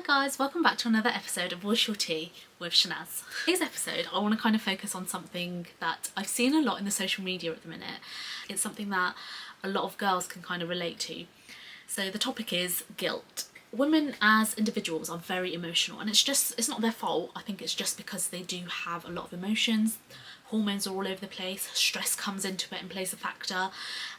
guys, welcome back to another episode of What's Your Tea with Shanaz. Today's episode I want to kind of focus on something that I've seen a lot in the social media at the minute. It's something that a lot of girls can kind of relate to. So the topic is guilt. Women as individuals are very emotional, and it's not their fault. I think it's just because they do have a lot of emotions. Hormones are all over the place, stress comes into it and plays a factor,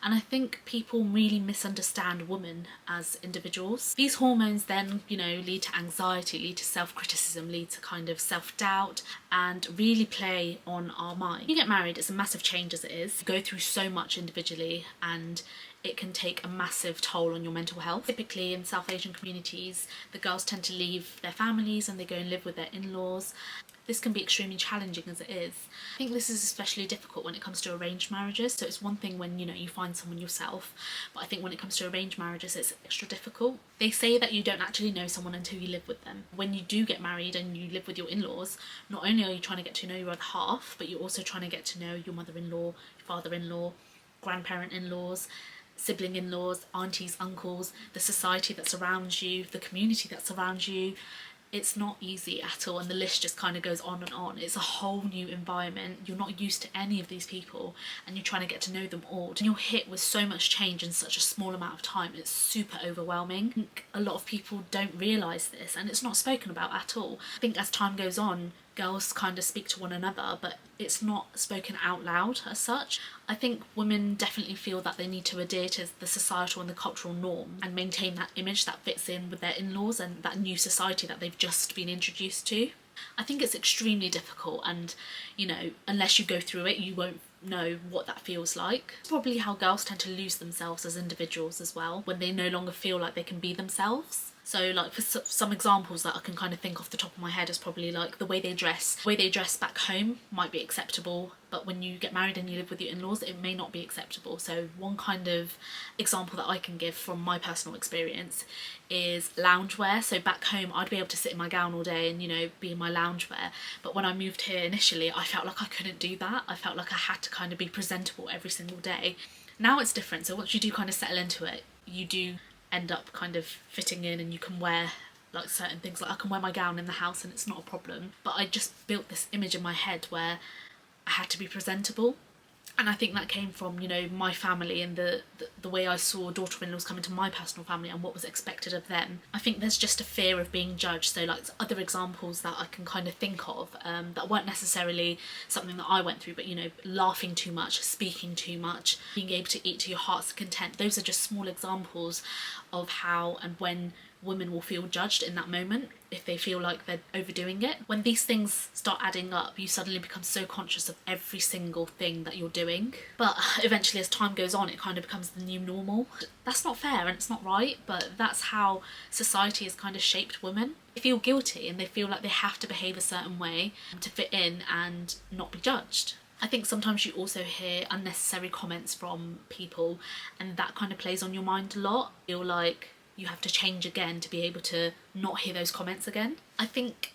and I think people really misunderstand women as individuals. These hormones then, lead to anxiety, lead to self-criticism, lead to kind of self-doubt, and really play on our mind. When you get married, it's a massive change as it is. You go through so much individually, and it can take a massive toll on your mental health. Typically in South Asian communities, the girls tend to leave their families and they go and live with their in-laws. This can be extremely challenging as it is. I think this is especially difficult when it comes to arranged marriages. So it's one thing when, you find someone yourself, but I think when it comes to arranged marriages, it's extra difficult. They say that you don't actually know someone until you live with them. When you do get married and you live with your in-laws, not only are you trying to get to know your other half, but you're also trying to get to know your mother-in-law, your father-in-law, grandparent-in-laws, sibling-in-laws, aunties, uncles, the society that surrounds you, the community that surrounds you. It's not easy at all, and the list just kind of goes on and on. It's a whole new environment. You're not used to any of these people and you're trying to get to know them all. And you're hit with so much change in such a small amount of time. It's super overwhelming. I think a lot of people don't realise this, and it's not spoken about at all. I think as time goes on, girls kind of speak to one another, but it's not spoken out loud as such. I think women definitely feel that they need to adhere to the societal and the cultural norm and maintain that image that fits in with their in-laws and that new society that they've just been introduced to. I think it's extremely difficult, and unless you go through it, you won't know what that feels like. It's probably how girls tend to lose themselves as individuals as well, when they no longer feel like they can be themselves. So like for some examples that I can kind of think off the top of my head is probably like the way they dress. The way they dress back home might be acceptable, but when you get married and you live with your in-laws, it may not be acceptable. So one kind of example that I can give from my personal experience is loungewear. So back home I'd be able to sit in my gown all day and be in my loungewear, but when I moved here initially I felt like I couldn't do that. I felt like I had to kind of be presentable every single day. Now it's different, so once you do kind of settle into it, you do end up kind of fitting in and you can wear like certain things. Like I can wear my gown in the house and it's not a problem, but I just built this image in my head where I had to be presentable. And I think that came from, my family and the way I saw daughter-in-laws come into my personal family and what was expected of them. I think there's just a fear of being judged. So like other examples that I can kind of think of that weren't necessarily something that I went through, but laughing too much, speaking too much, being able to eat to your heart's content. Those are just small examples of how and when women will feel judged in that moment if they feel like they're overdoing it. When these things start adding up, you suddenly become so conscious of every single thing that you're doing. But eventually as time goes on, it kind of becomes the new normal. That's not fair and it's not right, but that's how society has kind of shaped women. They feel guilty and they feel like they have to behave a certain way to fit in and not be judged. I think sometimes you also hear unnecessary comments from people, and that kind of plays on your mind a lot. You feel like you have to change again to be able to not hear those comments again. I think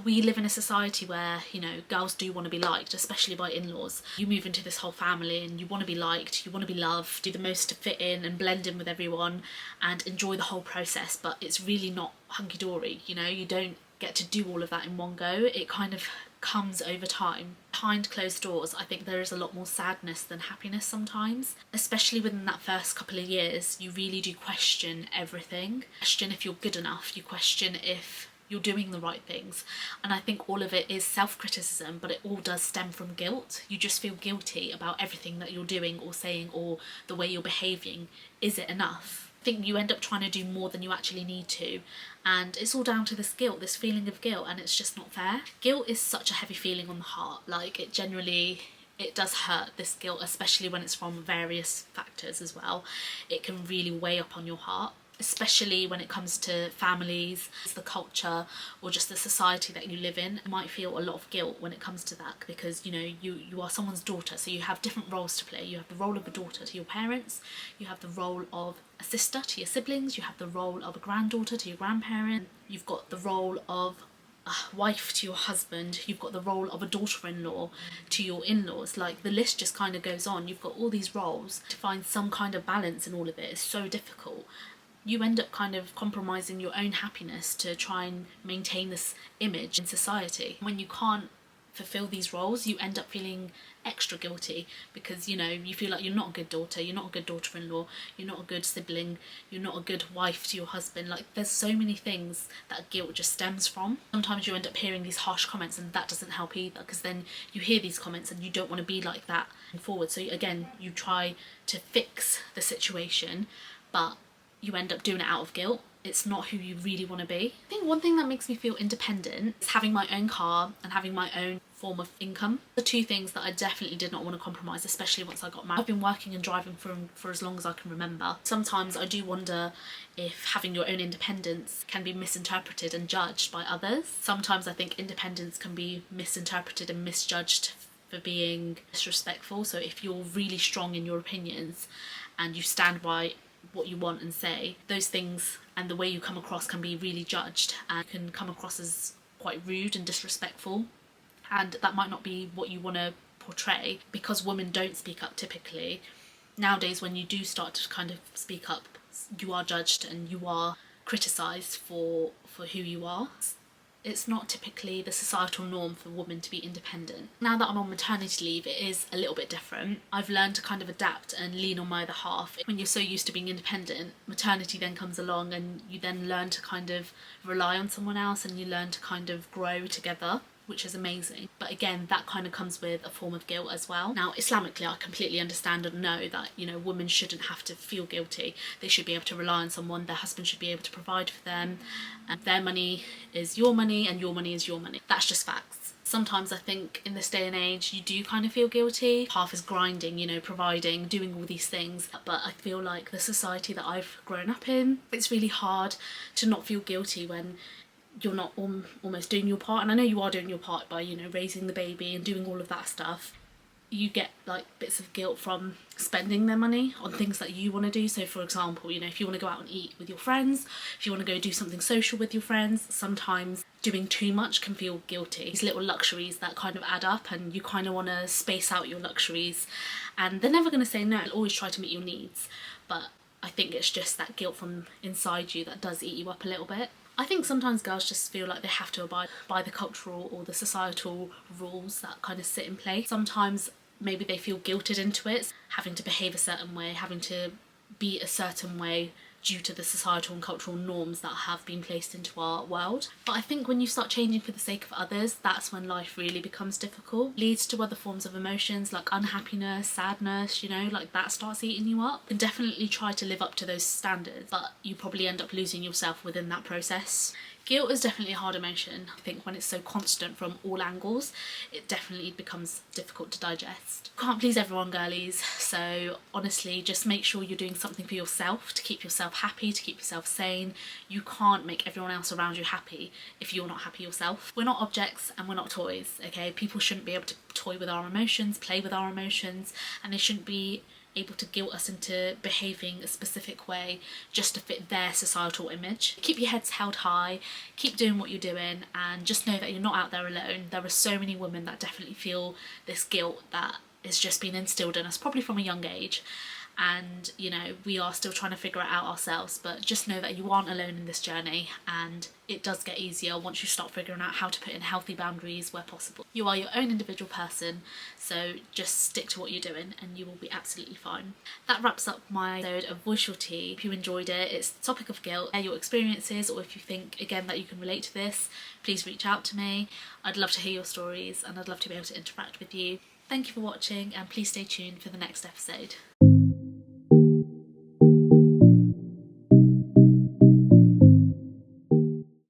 we live in a society where, girls do want to be liked, especially by in-laws. You move into this whole family and you want to be liked, you want to be loved, do the most to fit in and blend in with everyone and enjoy the whole process, but it's really not hunky-dory, you don't get to do all of that in one go. It kind of comes over time. Behind closed doors, I think there is a lot more sadness than happiness sometimes. Especially within that first couple of years, you really do question everything. Question if you're good enough, you question if you're doing the right things. And I think all of it is self-criticism, but it all does stem from guilt. You just feel guilty about everything that you're doing or saying or the way you're behaving. Is it enough? I think you end up trying to do more than you actually need to, and it's all down to this guilt, this feeling of guilt, and it's just not fair. Guilt is such a heavy feeling on the heart. Like it does hurt, this guilt, especially when it's from various factors as well. It can really weigh up on your heart, especially when it comes to families, the culture, or just the society that you live in. You might feel a lot of guilt when it comes to that because you are someone's daughter, so you have different roles to play. You have the role of a daughter to your parents, you have the role of a sister to your siblings, you have the role of a granddaughter to your grandparent, you've got the role of a wife to your husband, you've got the role of a daughter-in-law to your in-laws. Like the list just kind of goes on. You've got all these roles. To find some kind of balance in all of it is so difficult. you end up kind of compromising your own happiness to try and maintain this image in society. When you can't fulfill these roles, you end up feeling extra guilty because, you know, you feel like you're not a good daughter, you're not a good daughter-in-law, you're not a good sibling, you're not a good wife to your husband. Like, there's so many things that guilt just stems from. Sometimes you end up hearing these harsh comments, and that doesn't help either, because then you hear these comments and you don't want to be like that forward. So again, you try to fix the situation, but you end up doing it out of guilt. It's not who you really want to be. I think one thing that makes me feel independent is having my own car and having my own form of income. The two things that I definitely did not want to compromise, especially once I got married. I've been working and driving for as long as I can remember. Sometimes I do wonder if having your own independence can be misinterpreted and judged by others. Sometimes I think independence can be misinterpreted and misjudged for being disrespectful. So if you're really strong in your opinions and you stand by what you want and say, those things and the way you come across can be really judged and can come across as quite rude and disrespectful, and that might not be what you want to portray. Because women don't speak up typically, nowadays when you do start to kind of speak up, you are judged and you are criticised for who you are. It's not typically the societal norm for women to be independent. Now that I'm on maternity leave, it is a little bit different. I've learned to kind of adapt and lean on my other half. When you're so used to being independent, maternity then comes along and you then learn to kind of rely on someone else and you learn to kind of grow together, which is amazing. But again, that kind of comes with a form of guilt as well. Now, Islamically, I completely understand and know that, you know, women shouldn't have to feel guilty. They should be able to rely on someone. Their husband should be able to provide for them. And their money is your money and your money is your money. That's just facts. Sometimes I think in this day and age, you do kind of feel guilty. Half is grinding, you know, providing, doing all these things. But I feel like the society that I've grown up in, it's really hard to not feel guilty when you're not almost doing your part. And I know you are doing your part by, you know, raising the baby and doing all of that stuff. You get like bits of guilt from spending their money on things that you want to do. So for example, you know, if you want to go out and eat with your friends, if you want to go do something social with your friends, sometimes doing too much can feel guilty. These little luxuries that kind of add up, and you kind of want to space out your luxuries, and they're never going to say no. They'll always try to meet your needs, but I think it's just that guilt from inside you that does eat you up a little bit. I think sometimes girls just feel like they have to abide by the cultural or the societal rules that kind of sit in place. Sometimes maybe they feel guilted into it, having to behave a certain way, having to be a certain way due to the societal and cultural norms that have been placed into our world. But I think when you start changing for the sake of others, that's when life really becomes difficult. Leads to other forms of emotions like unhappiness, sadness, you know, like that starts eating you up. You can definitely try to live up to those standards, but you probably end up losing yourself within that process. Guilt is definitely a hard emotion. I think when it's so constant from all angles, it definitely becomes difficult to digest. Can't please everyone, girlies, so honestly, just make sure you're doing something for yourself to keep yourself happy, to keep yourself sane. You can't make everyone else around you happy if you're not happy yourself. We're not objects and we're not toys, okay? People shouldn't be able to toy with our emotions, play with our emotions, and they shouldn't be able to guilt us into behaving a specific way just to fit their societal image. Keep your heads held high, keep doing what you're doing, and just know that you're not out there alone. There are so many women that definitely feel this guilt that is just being instilled in us, probably from a young age. And, you know, we are still trying to figure it out ourselves, but just know that you aren't alone in this journey, and it does get easier once you start figuring out how to put in healthy boundaries where possible. You are your own individual person, so just stick to what you're doing and you will be absolutely fine. That wraps up my episode of Voice Your Tea. If you enjoyed it, it's the topic of guilt. Share your experiences, or if you think, again, that you can relate to this, please reach out to me. I'd love to hear your stories and I'd love to be able to interact with you. Thank you for watching, and please stay tuned for the next episode.